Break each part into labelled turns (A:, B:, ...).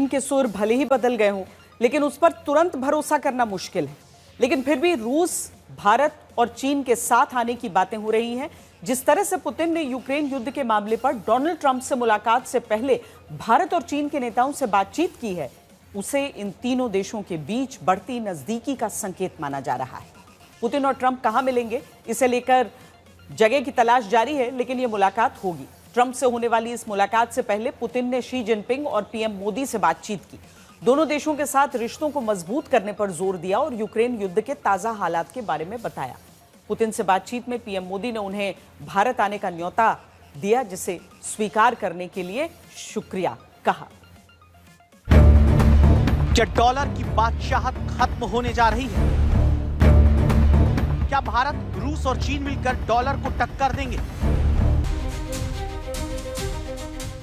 A: चीन के सुर भले ही बदल गए हों, लेकिन उस पर तुरंत भरोसा करना मुश्किल है। लेकिन फिर भी रूस, भारत और चीन के साथ आने की बातें हो रही हैं। जिस तरह से पुतिन ने यूक्रेन युद्ध के मामले पर डोनाल्ड ट्रंप से मुलाकात से पहले भारत और चीन के नेताओं से बातचीत की है, उसे इन तीनों देशों के बीच बढ़ती नजदीकी का संकेत माना जा रहा है। पुतिन और ट्रंप कहां मिलेंगे, इसे लेकर जगह की तलाश जारी है, लेकिन यह मुलाकात होगी। ट्रंप से होने वाली इस मुलाकात से पहले पुतिन ने शी जिनपिंग और पीएम मोदी से बातचीत की। दोनों देशों के साथ रिश्तों को मजबूत करने पर जोर दिया और यूक्रेन युद्ध के ताजा हालात के बारे में बताया। पुतिन से बातचीत में पीएम मोदी ने उन्हें भारत आने का न्योता दिया, जिसे स्वीकार करने के लिए शुक्रिया कहा।
B: क्या डॉलर की बादशाहत खत्म होने जा रही है? क्या भारत, रूस और चीन मिलकर डॉलर को टक्कर देंगे?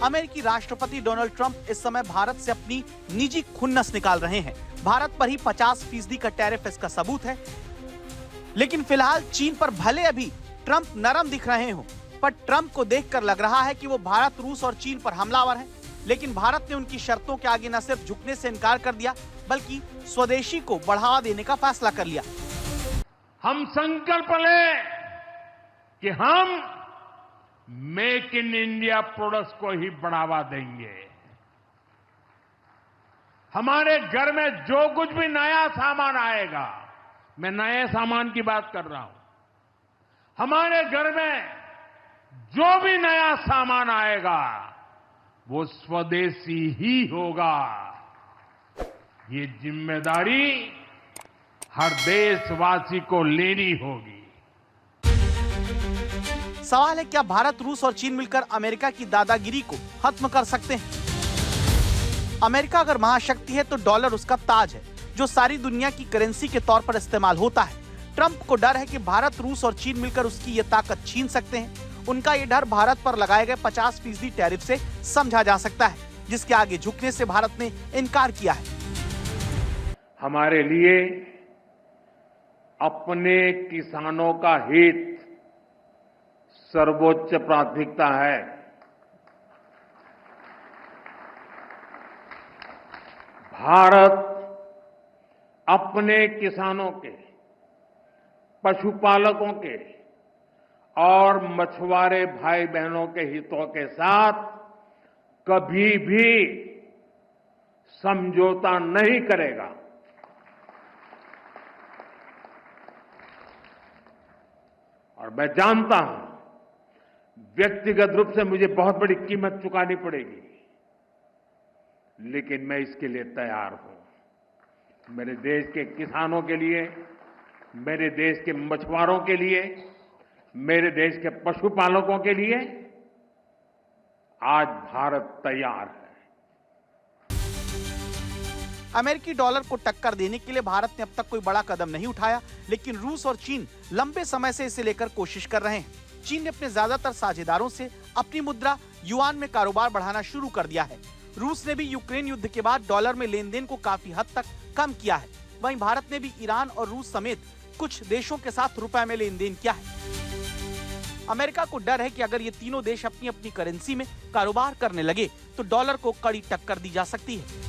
B: अमेरिकी राष्ट्रपति डोनाल्ड ट्रंप इस समय भारत से अपनी निजी खुन्नस निकाल रहे हैं। भारत पर ही 50% का टैरिफ इसका सबूत है। लेकिन फिलहाल चीन पर भले अभी ट्रंप नरम दिख रहे हो, पर ट्रंप को देखकर लग रहा है कि वो भारत, रूस और चीन पर हमलावर हैं। लेकिन भारत ने उनकी शर्तों के आगे न सिर्फ झुकने से इनकार कर दिया, बल्कि स्वदेशी को बढ़ावा देने का फैसला कर लिया।
C: हम संकल्प लें कि हम मेक इन इंडिया प्रोडक्ट्स को ही बढ़ावा देंगे। हमारे घर में जो कुछ भी नया सामान आएगा, मैं नए सामान की बात कर रहा हूं, हमारे घर में जो भी नया सामान आएगा वो स्वदेशी ही होगा। ये जिम्मेदारी हर देशवासी को लेनी होगी।
B: सवाल है, क्या भारत, रूस और चीन मिलकर अमेरिका की दादागिरी को खत्म कर सकते हैं? अमेरिका अगर महाशक्ति है तो डॉलर उसका ताज है, जो सारी दुनिया की करेंसी के तौर पर इस्तेमाल होता है। ट्रंप को डर है कि भारत, रूस और चीन मिलकर उसकी ये ताकत छीन सकते हैं। उनका ये डर भारत पर लगाए गए 50% टैरिफ से समझा जा सकता है, जिसके आगे झुकने से भारत ने इनकार किया है।
C: हमारे लिए अपने किसानों का हित सर्वोच्च प्राथमिकता है। भारत अपने किसानों के, पशुपालकों के और मछुआरे भाई बहनों के हितों के साथ कभी भी समझौता नहीं करेगा। और मैं जानता हूं, व्यक्तिगत रूप से मुझे बहुत बड़ी कीमत चुकानी पड़ेगी, लेकिन मैं इसके लिए तैयार हूं। मेरे देश के किसानों के लिए, मेरे देश के मछुआरों के लिए, मेरे देश के पशुपालकों के लिए आज भारत तैयार है।
B: अमेरिकी डॉलर को टक्कर देने के लिए भारत ने अब तक कोई बड़ा कदम नहीं उठाया, लेकिन रूस और चीन लंबे समय से इसे लेकर कोशिश कर रहे हैं। चीन ने अपने ज्यादातर साझेदारों से अपनी मुद्रा युआन में कारोबार बढ़ाना शुरू कर दिया है। रूस ने भी यूक्रेन युद्ध के बाद डॉलर में लेन देन को काफी हद तक कम किया है। वहीं भारत ने भी ईरान और रूस समेत कुछ देशों के साथ रुपए में लेन देन किया है। अमेरिका को डर है कि अगर ये तीनों देश अपनी अपनी करेंसी में कारोबार करने लगे तो डॉलर को कड़ी टक्कर दी जा सकती है।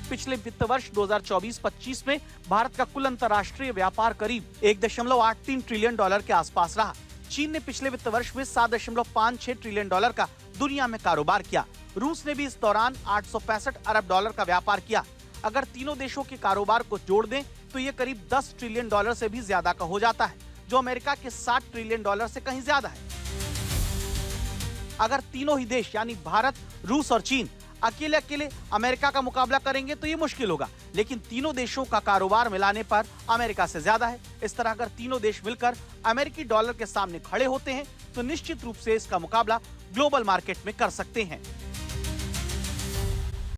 B: पिछले वित्त वर्ष 2024-25 में भारत का कुल अंतर्राष्ट्रीय व्यापार करीब 1.83 ट्रिलियन डॉलर के आसपास रहा। चीन ने पिछले वित्त वर्ष में 7.56 ट्रिलियन डॉलर का दुनिया में कारोबार किया। रूस ने भी इस दौरान 865 अरब डॉलर का व्यापार किया। अगर तीनों देशों के कारोबार को जोड़ दें तो ये करीब 10 ट्रिलियन डॉलर से भी ज्यादा का हो जाता है, जो अमेरिका के 60 ट्रिलियन डॉलर से कहीं ज्यादा है। अगर तीनों ही देश यानी भारत, रूस और चीन अकेले अकेले अमेरिका का मुकाबला करेंगे तो ये मुश्किल होगा, लेकिन तीनों देशों का कारोबार मिलाने पर अमेरिका से ज्यादा है। इस तरह अगर तीनों देश मिलकर अमेरिकी डॉलर के सामने खड़े होते हैं तो निश्चित रूप से इसका मुकाबला ग्लोबल मार्केट में कर सकते हैं।